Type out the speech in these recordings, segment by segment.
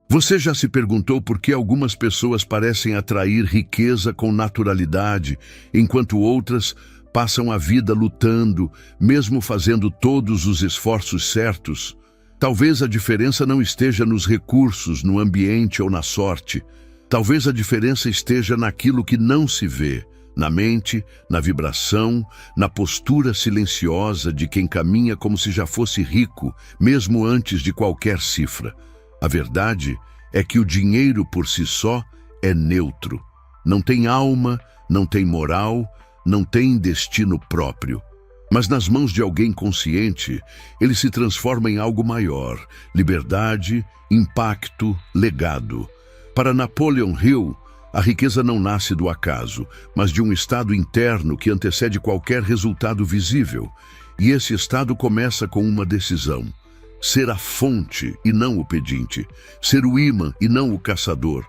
Você já se perguntou por que algumas pessoas parecem atrair riqueza com naturalidade, enquanto outras passam a vida lutando, mesmo fazendo todos os esforços certos? Talvez a diferença não esteja nos recursos, no ambiente ou na sorte. Talvez a diferença esteja naquilo que não se vê, na mente, na vibração, na postura silenciosa de quem caminha como se já fosse rico, mesmo antes de qualquer cifra. A verdade é que o dinheiro por si só é neutro. Não tem alma, não tem moral, não tem destino próprio. Mas nas mãos de alguém consciente, ele se transforma em algo maior: liberdade, impacto, legado. Para Napoleon Hill, a riqueza não nasce do acaso, mas de um estado interno que antecede qualquer resultado visível. E esse estado começa com uma decisão: ser a fonte e não o pedinte, ser o ímã e não o caçador.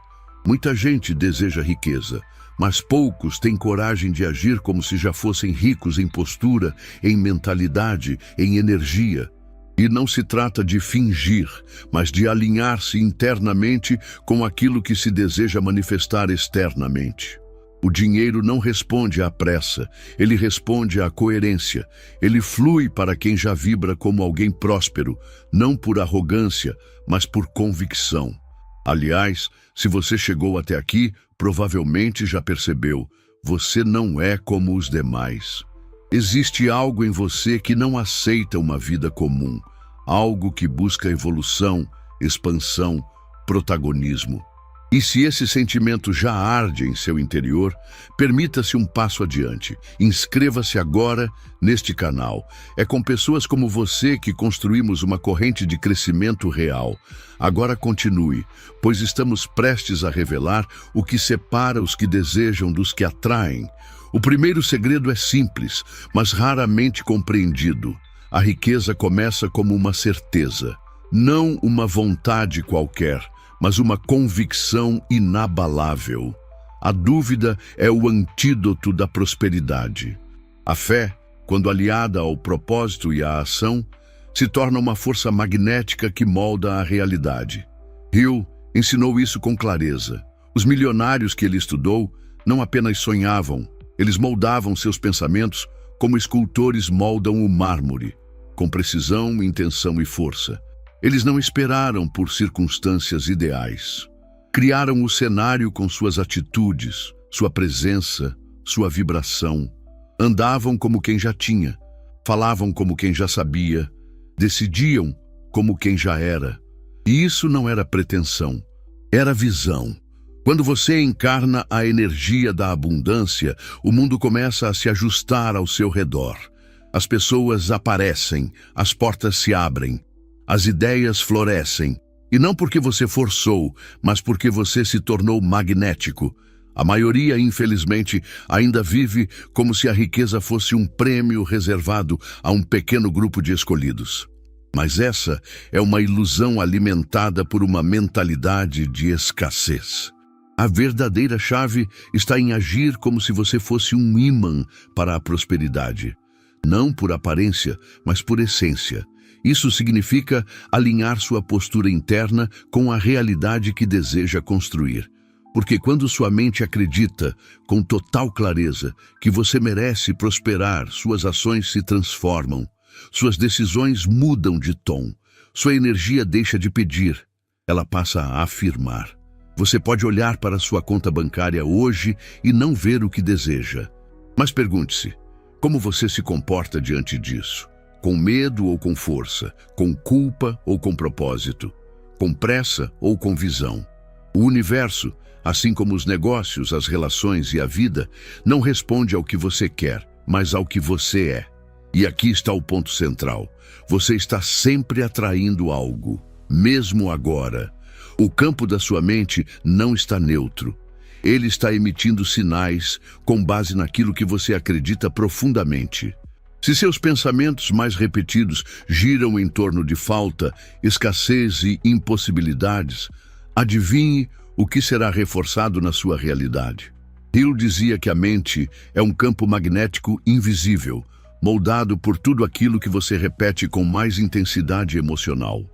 Muita gente deseja riqueza, mas poucos têm coragem de agir como se já fossem ricos em postura, em mentalidade, em energia. E não se trata de fingir, mas de alinhar-se internamente com aquilo que se deseja manifestar externamente. O dinheiro não responde à pressa, ele responde à coerência. Ele flui para quem já vibra como alguém próspero, não por arrogância, mas por convicção. Aliás, se você chegou até aqui, provavelmente já percebeu: você não é como os demais. Existe algo em você que não aceita uma vida comum, algo que busca evolução, expansão, protagonismo. E se esse sentimento já arde em seu interior, permita-se um passo adiante. Inscreva-se agora neste canal. É com pessoas como você que construímos uma corrente de crescimento real. Agora continue, pois estamos prestes a revelar o que separa os que desejam dos que atraem. O primeiro segredo é simples, mas raramente compreendido. A riqueza começa como uma certeza, não uma vontade qualquer, mas uma convicção inabalável. A dúvida é o antídoto da prosperidade. A fé, quando aliada ao propósito e à ação, se torna uma força magnética que molda a realidade. Hill ensinou isso com clareza. Os milionários que ele estudou não apenas sonhavam, eles moldavam seus pensamentos como escultores moldam o mármore, com precisão, intenção e força. Eles não esperaram por circunstâncias ideais. Criaram o cenário com suas atitudes, sua presença, sua vibração. Andavam como quem já tinha, falavam como quem já sabia, decidiam como quem já era. E isso não era pretensão, era visão. Quando você encarna a energia da abundância, o mundo começa a se ajustar ao seu redor. As pessoas aparecem, as portas se abrem, as ideias florescem. E não porque você forçou, mas porque você se tornou magnético. A maioria, infelizmente, ainda vive como se a riqueza fosse um prêmio reservado a um pequeno grupo de escolhidos. Mas essa é uma ilusão alimentada por uma mentalidade de escassez. A verdadeira chave está em agir como se você fosse um ímã para a prosperidade. Não por aparência, mas por essência. Isso significa alinhar sua postura interna com a realidade que deseja construir. Porque quando sua mente acredita, com total clareza, que você merece prosperar, suas ações se transformam. Suas decisões mudam de tom. Sua energia deixa de pedir. Ela passa a afirmar. Você pode olhar para sua conta bancária hoje e não ver o que deseja. Mas pergunte-se, como você se comporta diante disso? Com medo ou com força? Com culpa ou com propósito? Com pressa ou com visão? O universo, assim como os negócios, as relações e a vida, não responde ao que você quer, mas ao que você é. E aqui está o ponto central. Você está sempre atraindo algo, mesmo agora. O campo da sua mente não está neutro. Ele está emitindo sinais com base naquilo que você acredita profundamente. Se seus pensamentos mais repetidos giram em torno de falta, escassez e impossibilidades, adivinhe o que será reforçado na sua realidade. Hill dizia que a mente é um campo magnético invisível, moldado por tudo aquilo que você repete com mais intensidade emocional.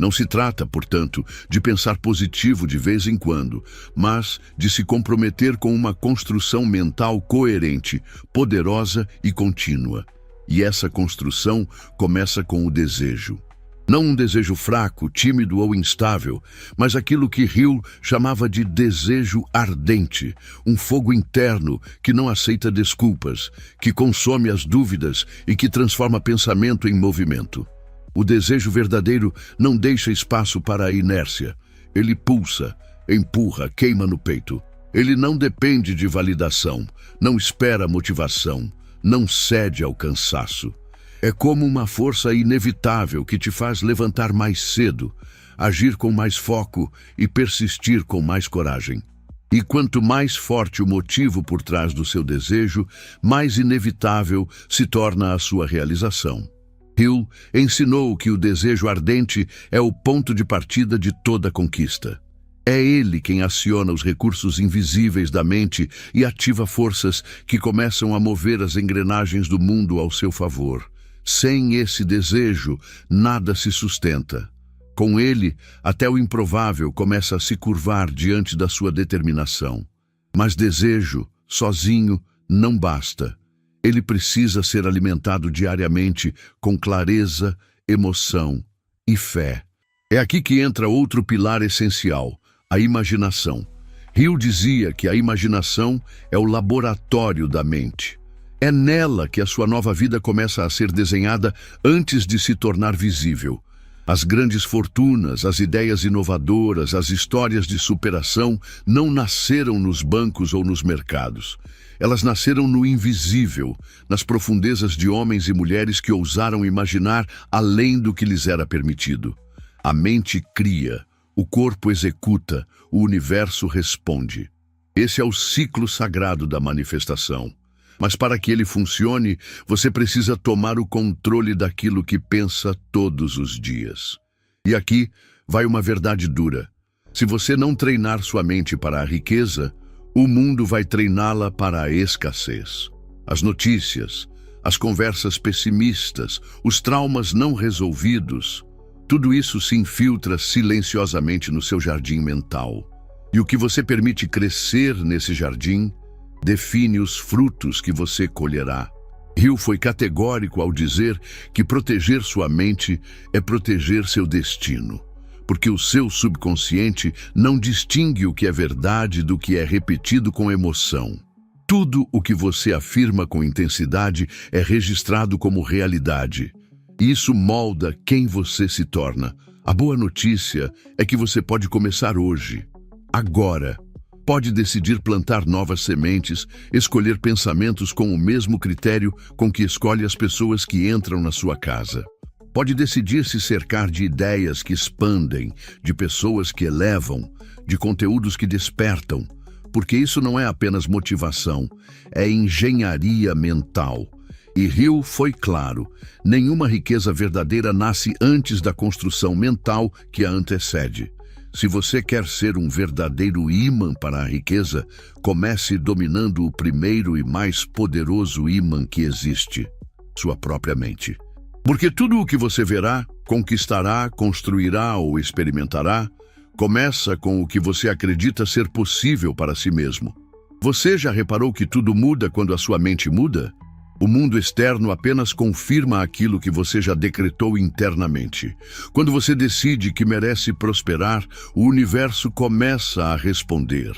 Não se trata, portanto, de pensar positivo de vez em quando, mas de se comprometer com uma construção mental coerente, poderosa e contínua. E essa construção começa com o desejo. Não um desejo fraco, tímido ou instável, mas aquilo que Hill chamava de desejo ardente, um fogo interno que não aceita desculpas, que consome as dúvidas e que transforma pensamento em movimento. O desejo verdadeiro não deixa espaço para a inércia. Ele pulsa, empurra, queima no peito. Ele não depende de validação, não espera motivação, não cede ao cansaço. É como uma força inevitável que te faz levantar mais cedo, agir com mais foco e persistir com mais coragem. E quanto mais forte o motivo por trás do seu desejo, mais inevitável se torna a sua realização. Hill ensinou que o desejo ardente é o ponto de partida de toda conquista. É ele quem aciona os recursos invisíveis da mente e ativa forças que começam a mover as engrenagens do mundo ao seu favor. Sem esse desejo, nada se sustenta. Com ele, até o improvável começa a se curvar diante da sua determinação. Mas desejo, sozinho, não basta. Ele precisa ser alimentado diariamente com clareza, emoção e fé. É aqui que entra outro pilar essencial, a imaginação. Hill dizia que a imaginação é o laboratório da mente. É nela que a sua nova vida começa a ser desenhada antes de se tornar visível. As grandes fortunas, as ideias inovadoras, as histórias de superação não nasceram nos bancos ou nos mercados. Elas nasceram no invisível, nas profundezas de homens e mulheres que ousaram imaginar além do que lhes era permitido. A mente cria, o corpo executa, o universo responde. Esse é o ciclo sagrado da manifestação. Mas para que ele funcione, você precisa tomar o controle daquilo que pensa todos os dias. E aqui vai uma verdade dura. Se você não treinar sua mente para a riqueza, o mundo vai treiná-la para a escassez. As notícias, as conversas pessimistas, os traumas não resolvidos, tudo isso se infiltra silenciosamente no seu jardim mental. E o que você permite crescer nesse jardim define os frutos que você colherá. Hill foi categórico ao dizer que proteger sua mente é proteger seu destino, porque o seu subconsciente não distingue o que é verdade do que é repetido com emoção. Tudo o que você afirma com intensidade é registrado como realidade. Isso molda quem você se torna. A boa notícia é que você pode começar hoje, agora. Pode decidir plantar novas sementes, escolher pensamentos com o mesmo critério com que escolhe as pessoas que entram na sua casa. Pode decidir se cercar de ideias que expandem, de pessoas que elevam, de conteúdos que despertam, porque isso não é apenas motivação, é engenharia mental. E Hill foi claro, nenhuma riqueza verdadeira nasce antes da construção mental que a antecede. Se você quer ser um verdadeiro ímã para a riqueza, comece dominando o primeiro e mais poderoso ímã que existe, sua própria mente. Porque tudo o que você verá, conquistará, construirá ou experimentará, começa com o que você acredita ser possível para si mesmo. Você já reparou que tudo muda quando a sua mente muda? O mundo externo apenas confirma aquilo que você já decretou internamente. Quando você decide que merece prosperar, o universo começa a responder,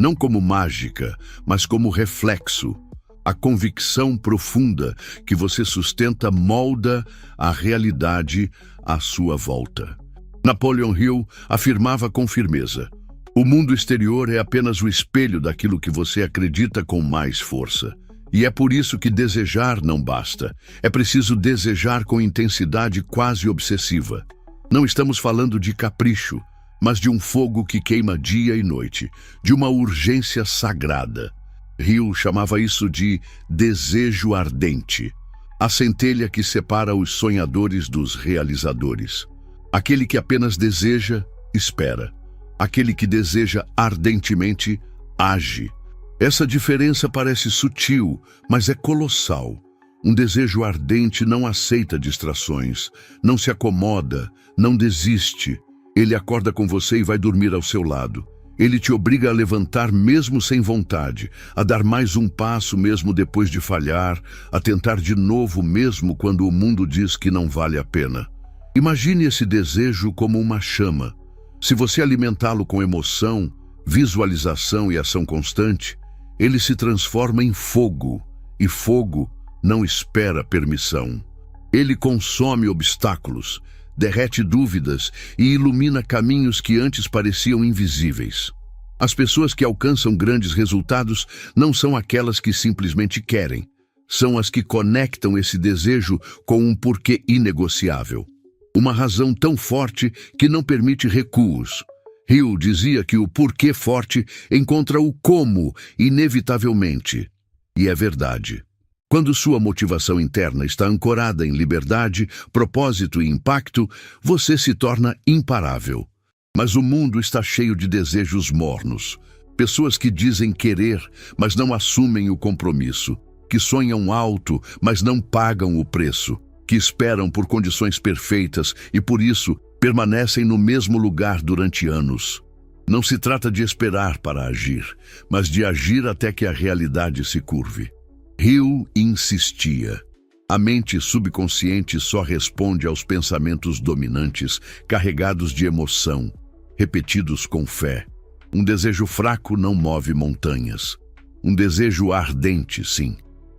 não como mágica, mas como reflexo. A convicção profunda que você sustenta molda a realidade à sua volta. Napoleon Hill afirmava com firmeza: o mundo exterior é apenas o espelho daquilo que você acredita com mais força. E é por isso que desejar não basta. É preciso desejar com intensidade quase obsessiva. Não estamos falando de capricho, mas de um fogo que queima dia e noite, de uma urgência sagrada. Hill chamava isso de desejo ardente, a centelha que separa os sonhadores dos realizadores. Aquele que apenas deseja, espera. Aquele que deseja ardentemente, age. Essa diferença parece sutil, mas é colossal. Um desejo ardente não aceita distrações, não se acomoda, não desiste. Ele acorda com você e vai dormir ao seu lado. Ele te obriga a levantar mesmo sem vontade, a dar mais um passo mesmo depois de falhar, a tentar de novo mesmo quando o mundo diz que não vale a pena. Imagine esse desejo como uma chama. Se você alimentá-lo com emoção, visualização e ação constante, ele se transforma em fogo, e fogo não espera permissão. Ele consome obstáculos, derrete dúvidas e ilumina caminhos que antes pareciam invisíveis. As pessoas que alcançam grandes resultados não são aquelas que simplesmente querem, são as que conectam esse desejo com um porquê inegociável. Uma razão tão forte que não permite recuos. Hill dizia que o porquê forte encontra o como, inevitavelmente. E é verdade. Quando sua motivação interna está ancorada em liberdade, propósito e impacto, você se torna imparável. Mas o mundo está cheio de desejos mornos. Pessoas que dizem querer, mas não assumem o compromisso. Que sonham alto, mas não pagam o preço. Que esperam por condições perfeitas e, por isso, permanecem no mesmo lugar durante anos. Não se trata de esperar para agir, mas de agir até que a realidade se curve. Hill insistia. A mente subconsciente só responde aos pensamentos dominantes, carregados de emoção, repetidos com fé. Um desejo fraco não move montanhas. Um desejo ardente, sim.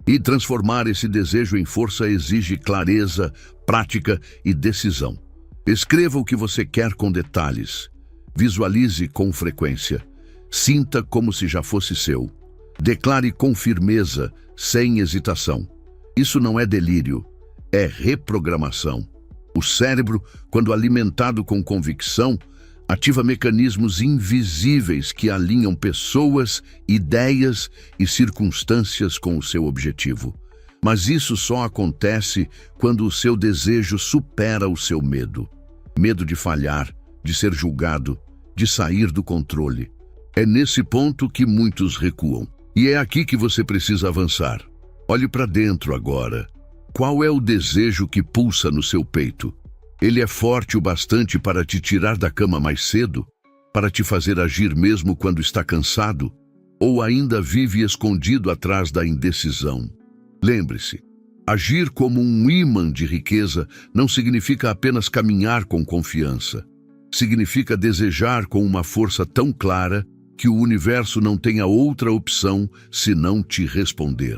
E transformar esse desejo em força exige clareza, prática e decisão. Escreva o que você quer com detalhes. Visualize com frequência. Sinta como se já fosse seu. Declare com firmeza, sem hesitação. Isso não é delírio, é reprogramação. O cérebro, quando alimentado com convicção, ativa mecanismos invisíveis que alinham pessoas, ideias e circunstâncias com o seu objetivo. Mas isso só acontece quando o seu desejo supera o seu medo. Medo de falhar, de ser julgado, de sair do controle. É nesse ponto que muitos recuam. E é aqui que você precisa avançar. Olhe para dentro agora. Qual é o desejo que pulsa no seu peito? Ele é forte o bastante para te tirar da cama mais cedo? Para te fazer agir mesmo quando está cansado? Ou ainda vive escondido atrás da indecisão? Lembre-se, agir como um ímã de riqueza não significa apenas caminhar com confiança. Significa desejar com uma força tão clara que o universo não tenha outra opção senão te responder.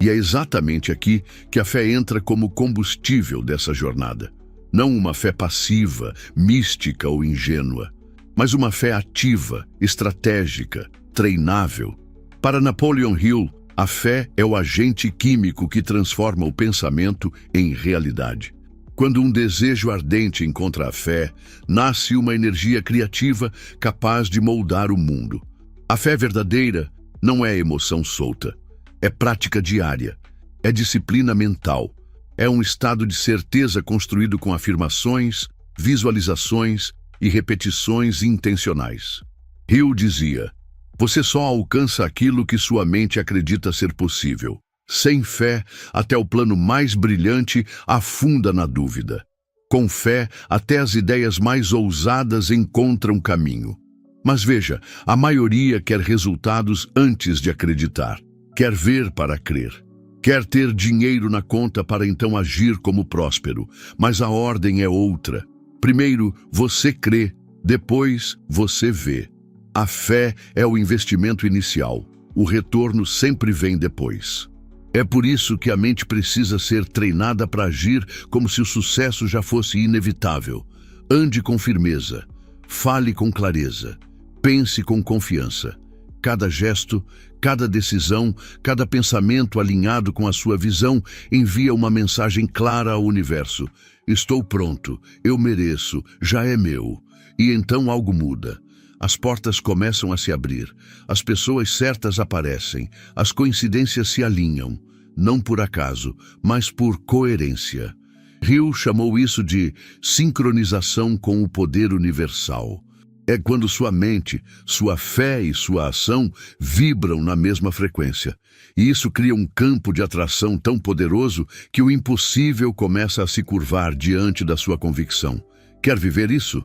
E é exatamente aqui que a fé entra como combustível dessa jornada. Não uma fé passiva, mística ou ingênua, mas uma fé ativa, estratégica, treinável. Para Napoleon Hill, a fé é o agente químico que transforma o pensamento em realidade. Quando um desejo ardente encontra a fé, nasce uma energia criativa capaz de moldar o mundo. A fé verdadeira não é emoção solta, é prática diária, é disciplina mental, é um estado de certeza construído com afirmações, visualizações e repetições intencionais. Hill dizia: você só alcança aquilo que sua mente acredita ser possível. Sem fé, até o plano mais brilhante afunda na dúvida. Com fé, até as ideias mais ousadas encontram caminho. Mas veja, a maioria quer resultados antes de acreditar. Quer ver para crer. Quer ter dinheiro na conta para então agir como próspero. Mas a ordem é outra. Primeiro, você crê. Depois, você vê. A fé é o investimento inicial. O retorno sempre vem depois. É por isso que a mente precisa ser treinada para agir como se o sucesso já fosse inevitável. Ande com firmeza, fale com clareza, pense com confiança. Cada gesto, cada decisão, cada pensamento alinhado com a sua visão envia uma mensagem clara ao universo. Estou pronto, eu mereço, já é meu. E então algo muda. As portas começam a se abrir, as pessoas certas aparecem, as coincidências se alinham, não por acaso, mas por coerência. Hill chamou isso de sincronização com o poder universal. É quando sua mente, sua fé e sua ação vibram na mesma frequência. E isso cria um campo de atração tão poderoso que o impossível começa a se curvar diante da sua convicção. Quer viver isso?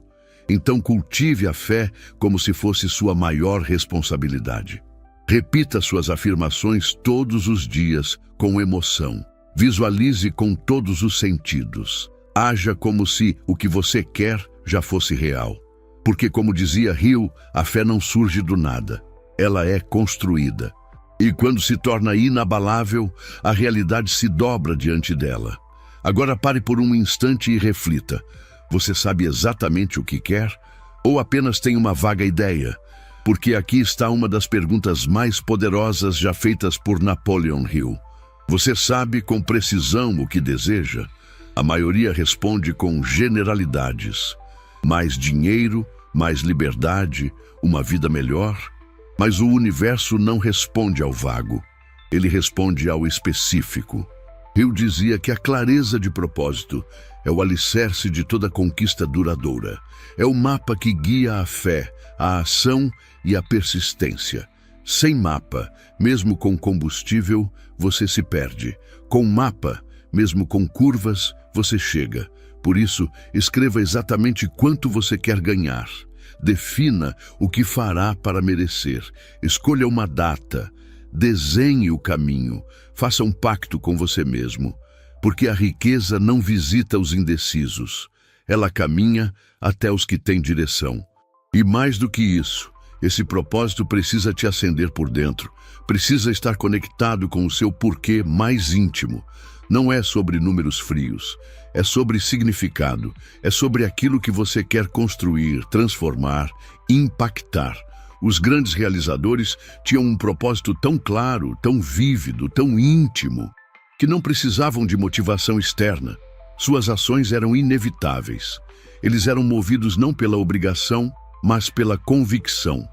Então cultive a fé como se fosse sua maior responsabilidade. Repita suas afirmações todos os dias com emoção. Visualize com todos os sentidos. Haja como se o que você quer já fosse real. Porque, como dizia Hill, a fé não surge do nada. Ela é construída. E quando se torna inabalável, a realidade se dobra diante dela. Agora pare por um instante e reflita. Você sabe exatamente o que quer? Ou apenas tem uma vaga ideia? Porque aqui está uma das perguntas mais poderosas já feitas por Napoleon Hill. Você sabe com precisão o que deseja? A maioria responde com generalidades. Mais dinheiro, mais liberdade, uma vida melhor. Mas o universo não responde ao vago. Ele responde ao específico. Hill dizia que a clareza de propósito é o alicerce de toda conquista duradoura. É o mapa que guia a fé, a ação e a persistência. Sem mapa, mesmo com combustível, você se perde. Com mapa, mesmo com curvas, você chega. Por isso, escreva exatamente quanto você quer ganhar. Defina o que fará para merecer. Escolha uma data. Desenhe o caminho. Faça um pacto com você mesmo. Porque a riqueza não visita os indecisos. Ela caminha até os que têm direção. E mais do que isso, esse propósito precisa te acender por dentro. Precisa estar conectado com o seu porquê mais íntimo. Não é sobre números frios. É sobre significado. É sobre aquilo que você quer construir, transformar, impactar. Os grandes realizadores tinham um propósito tão claro, tão vívido, tão íntimo, que não precisavam de motivação externa. Suas ações eram inevitáveis. Eles eram movidos não pela obrigação, mas pela convicção.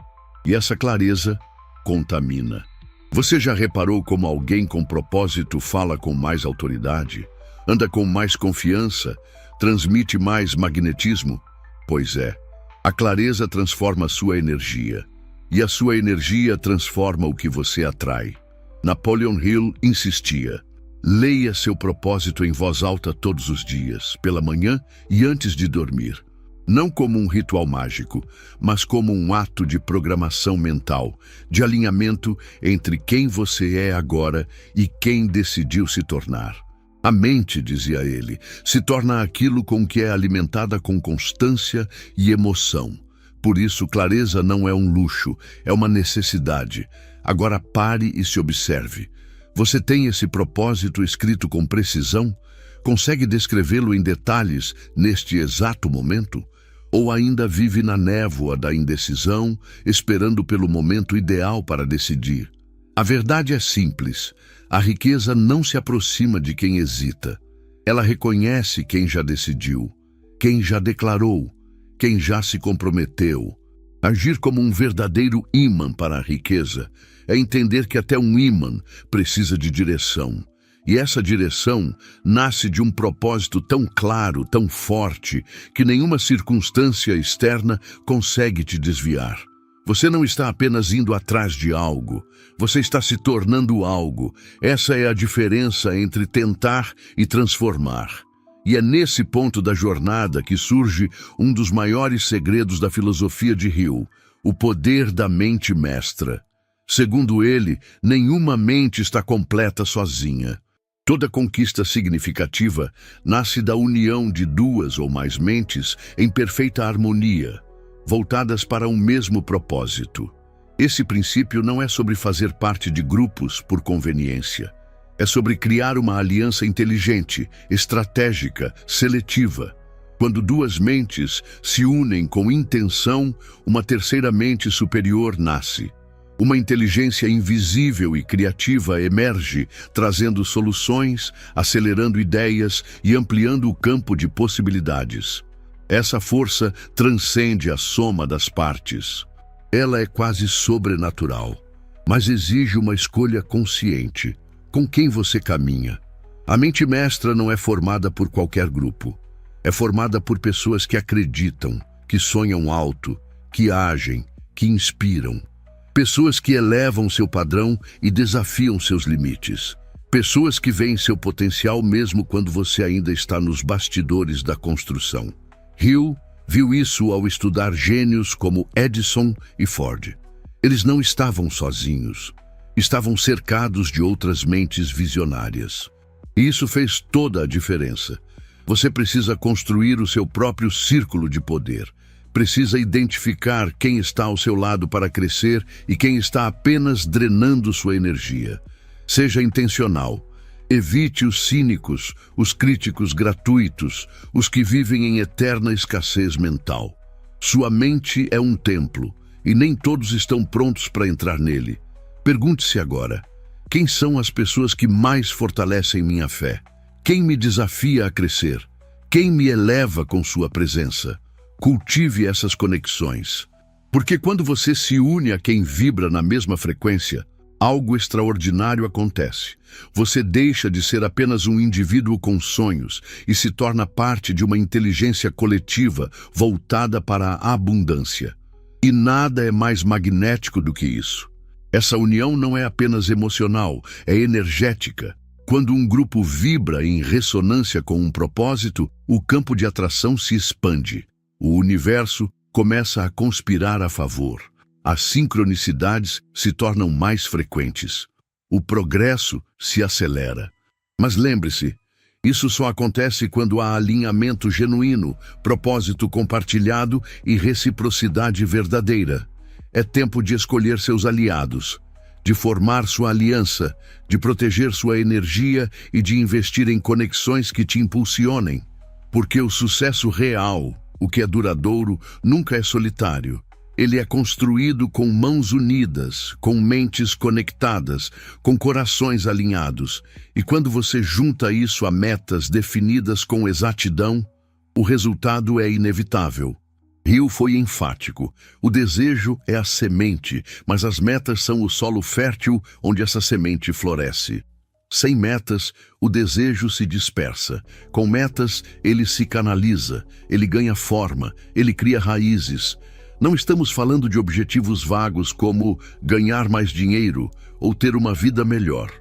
E essa clareza contamina. Você já reparou como alguém com propósito fala com mais autoridade? Anda com mais confiança? Transmite mais magnetismo? Pois é, a clareza transforma a sua energia. E a sua energia transforma o que você atrai. Napoleon Hill insistia: leia seu propósito em voz alta todos os dias, pela manhã e antes de dormir. Não como um ritual mágico, mas como um ato de programação mental, de alinhamento entre quem você é agora e quem decidiu se tornar. A mente, dizia ele, se torna aquilo com que é alimentada com constância e emoção. Por isso, clareza não é um luxo, é uma necessidade. Agora pare e se observe. Você tem esse propósito escrito com precisão? Consegue descrevê-lo em detalhes neste exato momento? Ou ainda vive na névoa da indecisão, esperando pelo momento ideal para decidir? A verdade é simples. A riqueza não se aproxima de quem hesita. Ela reconhece quem já decidiu, quem já declarou, quem já se comprometeu. Agir como um verdadeiro ímã para a riqueza é entender que até um ímã precisa de direção. E essa direção nasce de um propósito tão claro, tão forte, que nenhuma circunstância externa consegue te desviar. Você não está apenas indo atrás de algo, você está se tornando algo. Essa é a diferença entre tentar e transformar. E é nesse ponto da jornada que surge um dos maiores segredos da filosofia de Hill, o poder da mente mestra. Segundo ele, nenhuma mente está completa sozinha. Toda conquista significativa nasce da união de duas ou mais mentes em perfeita harmonia, voltadas para um mesmo propósito. Esse princípio não é sobre fazer parte de grupos por conveniência. É sobre criar uma aliança inteligente, estratégica, seletiva. Quando duas mentes se unem com intenção, uma terceira mente superior nasce. Uma inteligência invisível e criativa emerge, trazendo soluções, acelerando ideias e ampliando o campo de possibilidades. Essa força transcende a soma das partes. Ela é quase sobrenatural, mas exige uma escolha consciente. Com quem você caminha? A mente mestra não é formada por qualquer grupo. É formada por pessoas que acreditam, que sonham alto, que agem, que inspiram. Pessoas que elevam seu padrão e desafiam seus limites. Pessoas que veem seu potencial mesmo quando você ainda está nos bastidores da construção. Hill viu isso ao estudar gênios como Edison e Ford. Eles não estavam sozinhos. Estavam cercados de outras mentes visionárias. E isso fez toda a diferença. Você precisa construir o seu próprio círculo de poder. Precisa identificar quem está ao seu lado para crescer e quem está apenas drenando sua energia. Seja intencional. Evite os cínicos, os críticos gratuitos, os que vivem em eterna escassez mental. Sua mente é um templo e nem todos estão prontos para entrar nele. Pergunte-se agora: quem são as pessoas que mais fortalecem minha fé? Quem me desafia a crescer? Quem me eleva com sua presença? Cultive essas conexões. Porque quando você se une a quem vibra na mesma frequência, algo extraordinário acontece. Você deixa de ser apenas um indivíduo com sonhos e se torna parte de uma inteligência coletiva voltada para a abundância. E nada é mais magnético do que isso. Essa união não é apenas emocional, é energética. Quando um grupo vibra em ressonância com um propósito, o campo de atração se expande. O universo começa a conspirar a favor. As sincronicidades se tornam mais frequentes. O progresso se acelera. Mas lembre-se, isso só acontece quando há alinhamento genuíno, propósito compartilhado e reciprocidade verdadeira. É tempo de escolher seus aliados, de formar sua aliança, de proteger sua energia e de investir em conexões que te impulsionem. Porque o sucesso real, o que é duradouro, nunca é solitário. Ele é construído com mãos unidas, com mentes conectadas, com corações alinhados. E quando você junta isso a metas definidas com exatidão, o resultado é inevitável. Hill foi enfático. O desejo é a semente, mas as metas são o solo fértil onde essa semente floresce. Sem metas, o desejo se dispersa. Com metas, ele se canaliza, ele ganha forma, ele cria raízes. Não estamos falando de objetivos vagos como ganhar mais dinheiro ou ter uma vida melhor.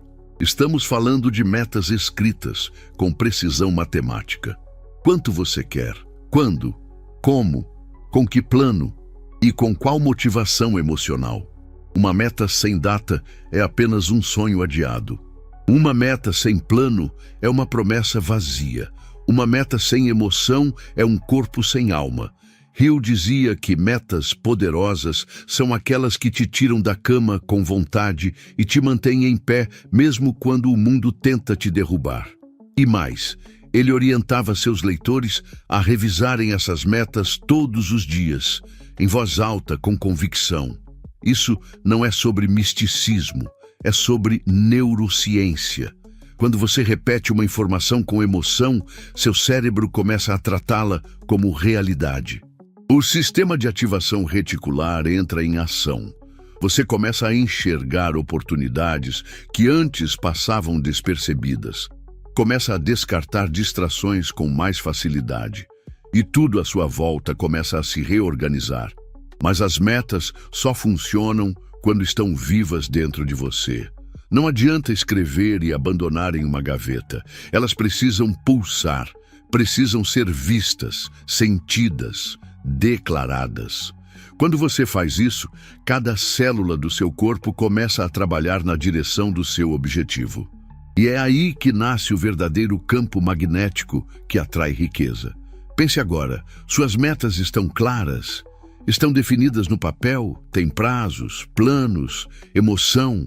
Estamos falando de metas escritas, com precisão matemática. Quanto você quer? Quando? Como? Com que plano? E com qual motivação emocional? Uma meta sem data é apenas um sonho adiado. Uma meta sem plano é uma promessa vazia. Uma meta sem emoção é um corpo sem alma. Hill dizia que metas poderosas são aquelas que te tiram da cama com vontade e te mantêm em pé mesmo quando o mundo tenta te derrubar. E mais, ele orientava seus leitores a revisarem essas metas todos os dias, em voz alta, com convicção. Isso não é sobre misticismo, é sobre neurociência. Quando você repete uma informação com emoção, seu cérebro começa a tratá-la como realidade. O sistema de ativação reticular entra em ação. Você começa a enxergar oportunidades que antes passavam despercebidas. Começa a descartar distrações com mais facilidade. E tudo à sua volta começa a se reorganizar. Mas as metas só funcionam quando estão vivas dentro de você. Não adianta escrever e abandonar em uma gaveta. Elas precisam pulsar, precisam ser vistas, sentidas, declaradas. Quando você faz isso, cada célula do seu corpo começa a trabalhar na direção do seu objetivo. E é aí que nasce o verdadeiro campo magnético que atrai riqueza. Pense agora, suas metas estão claras? Estão definidas no papel? Tem prazos, planos, emoção?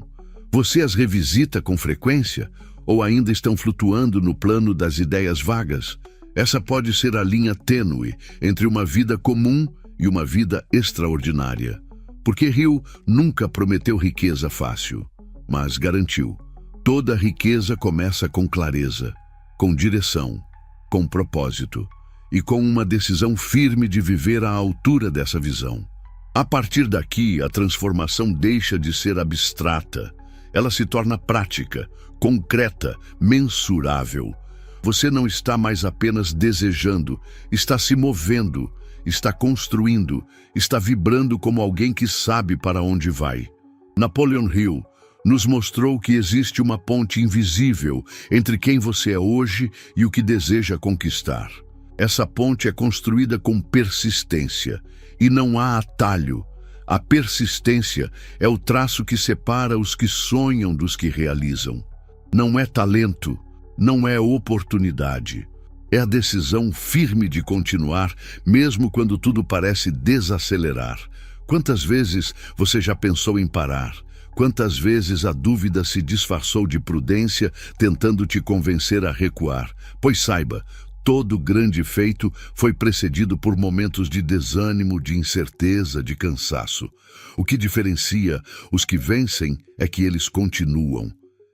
Você as revisita com frequência? Ou ainda estão flutuando no plano das ideias vagas? Essa pode ser a linha tênue entre uma vida comum e uma vida extraordinária. Porque Hill nunca prometeu riqueza fácil, mas garantiu. Toda riqueza começa com clareza, com direção, com propósito e com uma decisão firme de viver à altura dessa visão. A partir daqui, a transformação deixa de ser abstrata. Ela se torna prática, concreta, mensurável. Você não está mais apenas desejando, está se movendo, está construindo, está vibrando como alguém que sabe para onde vai. Napoleon Hill nos mostrou que existe uma ponte invisível entre quem você é hoje e o que deseja conquistar. Essa ponte é construída com persistência e não há atalho. A persistência é o traço que separa os que sonham dos que realizam. Não é talento, não é oportunidade. É a decisão firme de continuar, mesmo quando tudo parece desacelerar. Quantas vezes você já pensou em parar? Quantas vezes a dúvida se disfarçou de prudência, tentando te convencer a recuar? Pois saiba, todo grande feito foi precedido por momentos de desânimo, de incerteza, de cansaço. O que diferencia os que vencem é que eles continuam,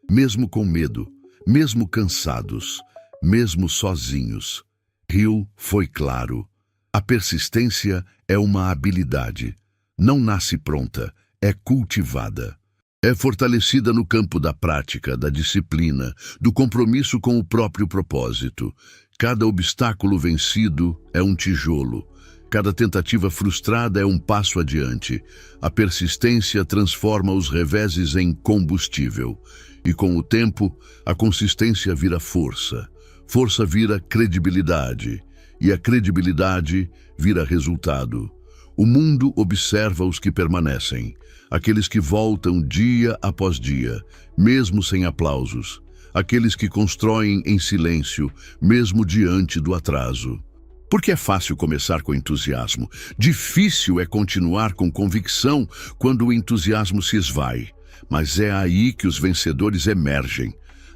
mesmo com medo, mesmo cansados, mesmo sozinhos. Hill foi claro. A persistência é uma habilidade. Não nasce pronta, é cultivada. É fortalecida no campo da prática, da disciplina, do compromisso com o próprio propósito. Cada obstáculo vencido é um tijolo. Cada tentativa frustrada é um passo adiante. A persistência transforma os reveses em combustível. E com o tempo, a consistência vira força. Força vira credibilidade. E a credibilidade vira resultado. O mundo observa os que permanecem, aqueles que voltam dia após dia, mesmo sem aplausos, aqueles que constroem em silêncio, mesmo diante do atraso. Porque é fácil começar com entusiasmo, difícil é continuar com convicção quando o entusiasmo se esvai. Mas é aí que os vencedores emergem,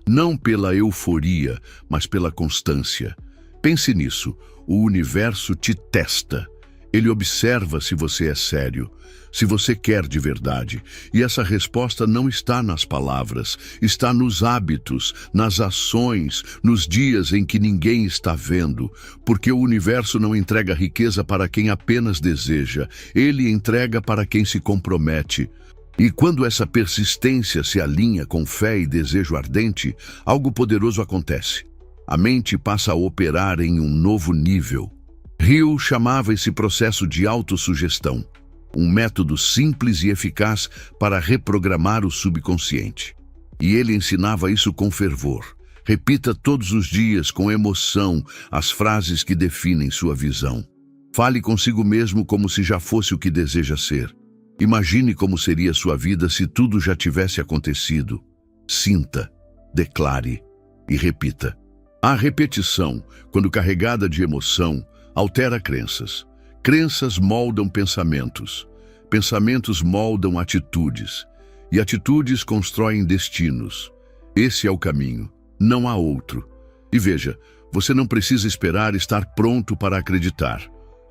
não pela euforia, mas pela constância. Pense nisso, o universo te testa. Ele observa se você é sério, se você quer de verdade. E essa resposta não está nas palavras, está nos hábitos, nas ações, nos dias em que ninguém está vendo. Porque o universo não entrega riqueza para quem apenas deseja, ele entrega para quem se compromete. E quando essa persistência se alinha com fé e desejo ardente, algo poderoso acontece. A mente passa a operar em um novo nível. Hill chamava esse processo de autossugestão, um método simples e eficaz para reprogramar o subconsciente. E ele ensinava isso com fervor. Repita todos os dias, com emoção, as frases que definem sua visão. Fale consigo mesmo como se já fosse o que deseja ser. Imagine como seria sua vida se tudo já tivesse acontecido. Sinta, declare e repita. A repetição, quando carregada de emoção, altera crenças. Crenças moldam pensamentos. Pensamentos moldam atitudes. E atitudes constroem destinos. Esse é o caminho. Não há outro. E veja, você não precisa esperar estar pronto para acreditar.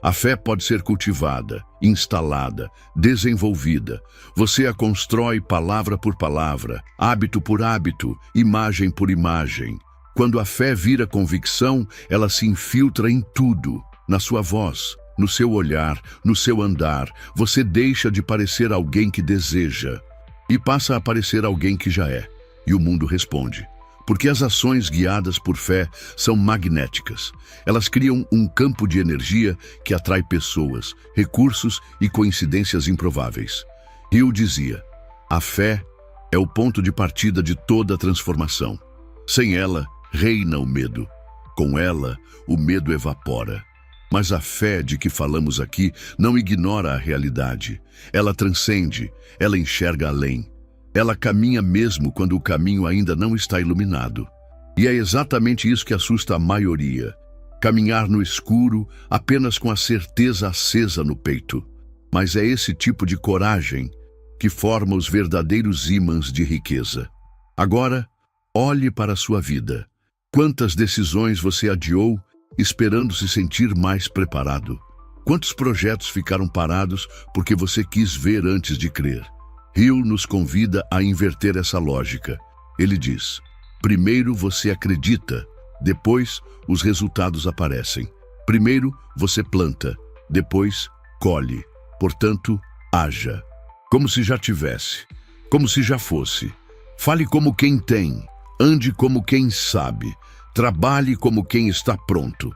A fé pode ser cultivada, instalada, desenvolvida. Você a constrói palavra por palavra, hábito por hábito, imagem por imagem. Quando a fé vira convicção, ela se infiltra em tudo. Na sua voz, no seu olhar, no seu andar, você deixa de parecer alguém que deseja e passa a parecer alguém que já é. E o mundo responde. Porque as ações guiadas por fé são magnéticas. Elas criam um campo de energia que atrai pessoas, recursos e coincidências improváveis. Hill dizia, a fé é o ponto de partida de toda transformação. Sem ela, reina o medo. Com ela, o medo evapora. Mas a fé de que falamos aqui não ignora a realidade. Ela transcende, ela enxerga além. Ela caminha mesmo quando o caminho ainda não está iluminado. E é exatamente isso que assusta a maioria. Caminhar no escuro apenas com a certeza acesa no peito. Mas é esse tipo de coragem que forma os verdadeiros ímãs de riqueza. Agora, olhe para a sua vida. Quantas decisões você adiou esperando se sentir mais preparado? Quantos projetos ficaram parados porque você quis ver antes de crer? Hill nos convida a inverter essa lógica. Ele diz, primeiro você acredita, depois os resultados aparecem. Primeiro você planta, depois colhe. Portanto, haja. Como se já tivesse, como se já fosse. Fale como quem tem, ande como quem sabe, trabalhe como quem está pronto.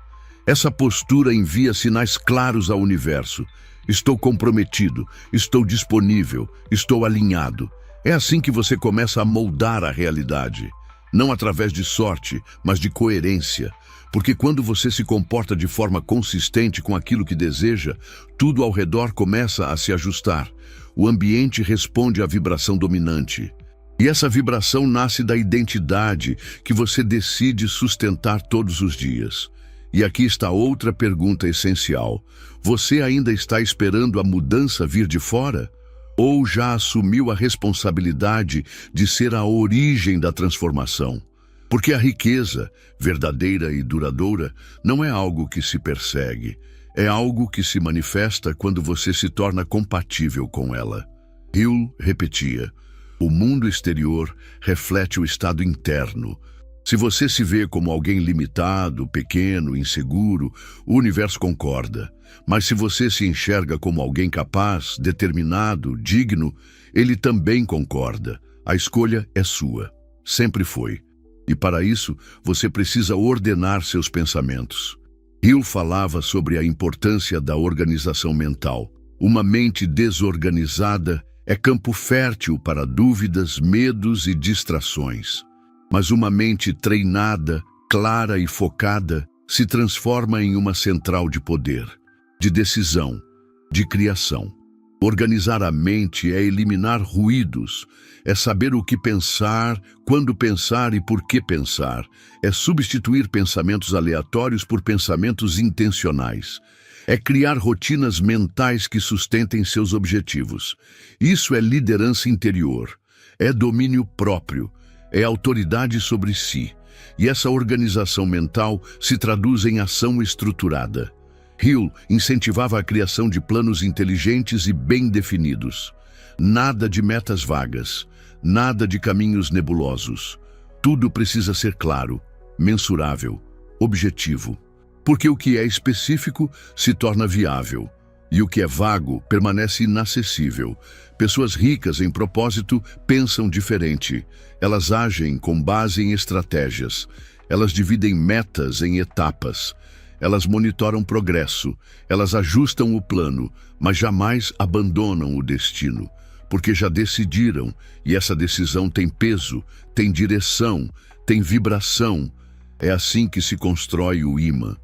Essa postura envia sinais claros ao universo. Estou comprometido, estou disponível, estou alinhado. É assim que você começa a moldar a realidade. Não através de sorte, mas de coerência. Porque quando você se comporta de forma consistente com aquilo que deseja, tudo ao redor começa a se ajustar. O ambiente responde à vibração dominante. E essa vibração nasce da identidade que você decide sustentar todos os dias. E aqui está outra pergunta essencial. Você ainda está esperando a mudança vir de fora? Ou já assumiu a responsabilidade de ser a origem da transformação? Porque a riqueza, verdadeira e duradoura, não é algo que se persegue. É algo que se manifesta quando você se torna compatível com ela. Hill repetia: o mundo exterior reflete o estado interno. Se você se vê como alguém limitado, pequeno, inseguro, o universo concorda. Mas se você se enxerga como alguém capaz, determinado, digno, ele também concorda. A escolha é sua. Sempre foi. E para isso, você precisa ordenar seus pensamentos. Hill falava sobre a importância da organização mental. Uma mente desorganizada é campo fértil para dúvidas, medos e distrações. Mas uma mente treinada, clara e focada se transforma em uma central de poder, de decisão, de criação. Organizar a mente é eliminar ruídos, é saber o que pensar, quando pensar e por que pensar. É substituir pensamentos aleatórios por pensamentos intencionais. É criar rotinas mentais que sustentem seus objetivos. Isso é liderança interior, é domínio próprio, é autoridade sobre si. E essa organização mental se traduz em ação estruturada. Hill incentivava a criação de planos inteligentes e bem definidos. Nada de metas vagas, nada de caminhos nebulosos. Tudo precisa ser claro, mensurável, objetivo. Porque o que é específico se torna viável, e o que é vago permanece inacessível. Pessoas ricas em propósito pensam diferente. Elas agem com base em estratégias. Elas dividem metas em etapas. Elas monitoram progresso, elas ajustam o plano, mas jamais abandonam o destino, porque já decidiram, e essa decisão tem peso, tem direção, tem vibração. É assim que se constrói o imã,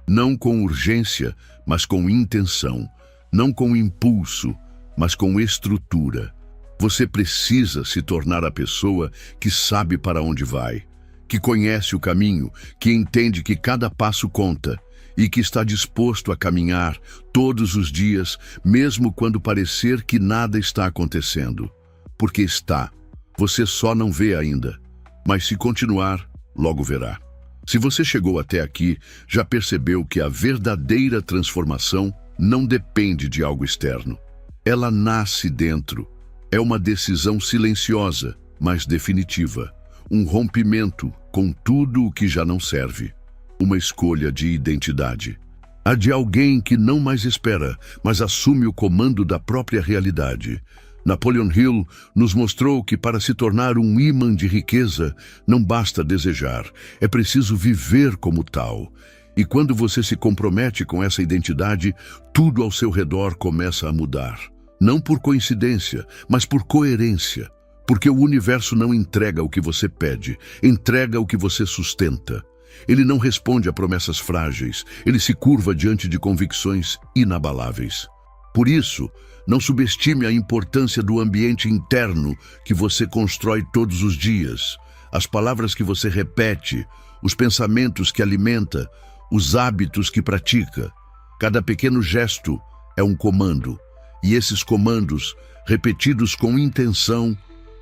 não com urgência, mas com intenção, não com impulso, mas com estrutura. Você precisa se tornar a pessoa que sabe para onde vai, que conhece o caminho, que entende que cada passo conta, e que está disposto a caminhar todos os dias, mesmo quando parecer que nada está acontecendo. Porque está. Você só não vê ainda. Mas se continuar, logo verá. Se você chegou até aqui, já percebeu que a verdadeira transformação não depende de algo externo. Ela nasce dentro. É uma decisão silenciosa, mas definitiva. Um rompimento com tudo o que já não serve. Uma escolha de identidade. A de alguém que não mais espera, mas assume o comando da própria realidade. Napoleon Hill nos mostrou que para se tornar um imã de riqueza, não basta desejar, é preciso viver como tal. E quando você se compromete com essa identidade, tudo ao seu redor começa a mudar. Não por coincidência, mas por coerência. Porque o universo não entrega o que você pede, entrega o que você sustenta. Ele não responde a promessas frágeis, ele se curva diante de convicções inabaláveis. Por isso, não subestime a importância do ambiente interno que você constrói todos os dias, as palavras que você repete, os pensamentos que alimenta, os hábitos que pratica. Cada pequeno gesto é um comando, e esses comandos, repetidos com intenção,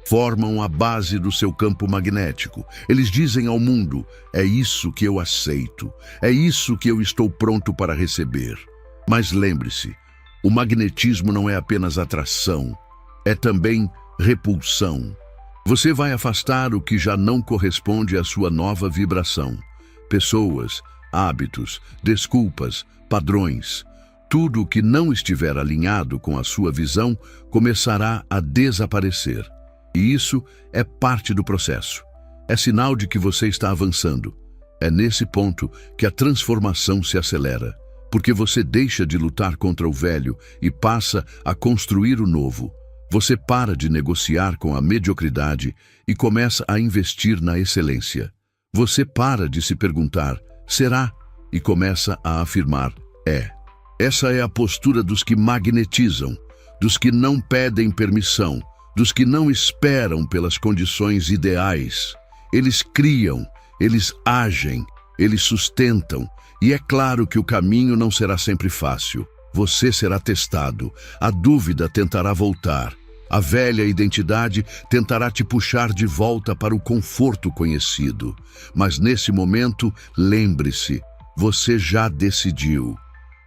formam a base do seu campo magnético. Eles dizem ao mundo: é isso que eu aceito, é isso que eu estou pronto para receber. Mas lembre-se, o magnetismo não é apenas atração, é também repulsão. Você vai afastar o que já não corresponde à sua nova vibração. Pessoas, hábitos, desculpas, padrões. Tudo o que não estiver alinhado com a sua visão começará a desaparecer. E isso é parte do processo. É sinal de que você está avançando. É nesse ponto que a transformação se acelera, porque você deixa de lutar contra o velho e passa a construir o novo. Você para de negociar com a mediocridade e começa a investir na excelência. Você para de se perguntar, será? E começa a afirmar, é. Essa é a postura dos que magnetizam, dos que não pedem permissão, dos que não esperam pelas condições ideais. Eles criam, eles agem, eles sustentam, e é claro que o caminho não será sempre fácil. Você será testado, a dúvida tentará voltar, a velha identidade tentará te puxar de volta para o conforto conhecido. Mas nesse momento, lembre-se, você já decidiu.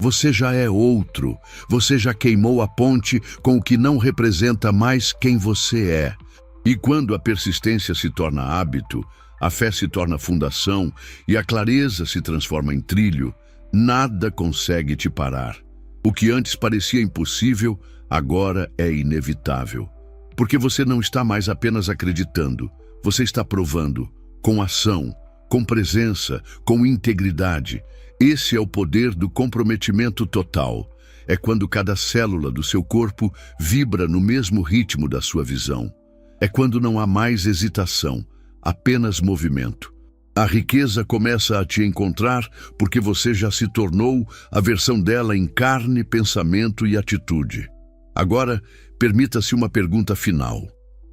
Você já é outro, você já queimou a ponte com o que não representa mais quem você é. E quando a persistência se torna hábito, a fé se torna fundação e a clareza se transforma em trilho, nada consegue te parar. O que antes parecia impossível, agora é inevitável. Porque você não está mais apenas acreditando, você está provando, com ação, com presença, com integridade. Esse é o poder do comprometimento total. É quando cada célula do seu corpo vibra no mesmo ritmo da sua visão. É quando não há mais hesitação, apenas movimento. A riqueza começa a te encontrar porque você já se tornou a versão dela em carne, pensamento e atitude. Agora, permita-se uma pergunta final.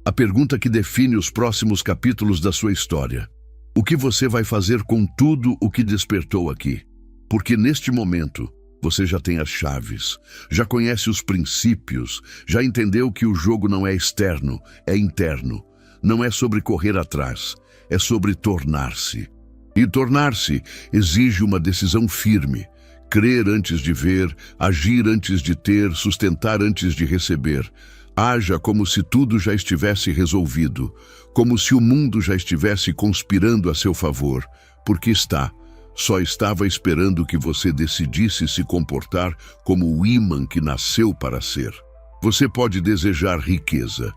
A pergunta que define os próximos capítulos da sua história. O que você vai fazer com tudo o que despertou aqui? Porque neste momento, você já tem as chaves, já conhece os princípios, já entendeu que o jogo não é externo, é interno. Não é sobre correr atrás, é sobre tornar-se. E tornar-se exige uma decisão firme. Crer antes de ver, agir antes de ter, sustentar antes de receber. Haja como se tudo já estivesse resolvido, como se o mundo já estivesse conspirando a seu favor, porque está. Só estava esperando que você decidisse se comportar como o ímã que nasceu para ser. Você pode desejar riqueza,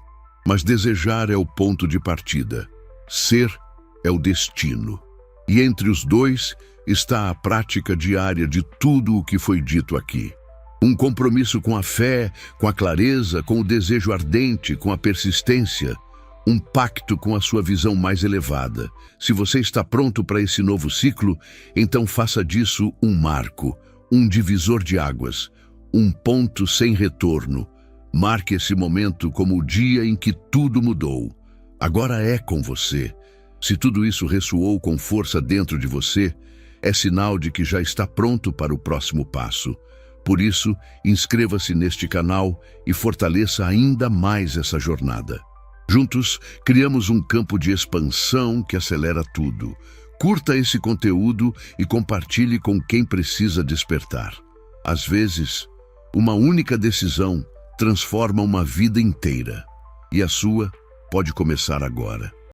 mas desejar é o ponto de partida. Ser é o destino. E entre os dois está a prática diária de tudo o que foi dito aqui. Um compromisso com a fé, com a clareza, com o desejo ardente, com a persistência. Um pacto com a sua visão mais elevada. Se você está pronto para esse novo ciclo, então faça disso um marco, um divisor de águas, um ponto sem retorno. Marque esse momento como o dia em que tudo mudou. Agora é com você. Se tudo isso ressoou com força dentro de você, é sinal de que já está pronto para o próximo passo. Por isso, inscreva-se neste canal e fortaleça ainda mais essa jornada. Juntos, criamos um campo de expansão que acelera tudo. Curta esse conteúdo e compartilhe com quem precisa despertar. Às vezes, uma única decisão transforma uma vida inteira. E a sua pode começar agora.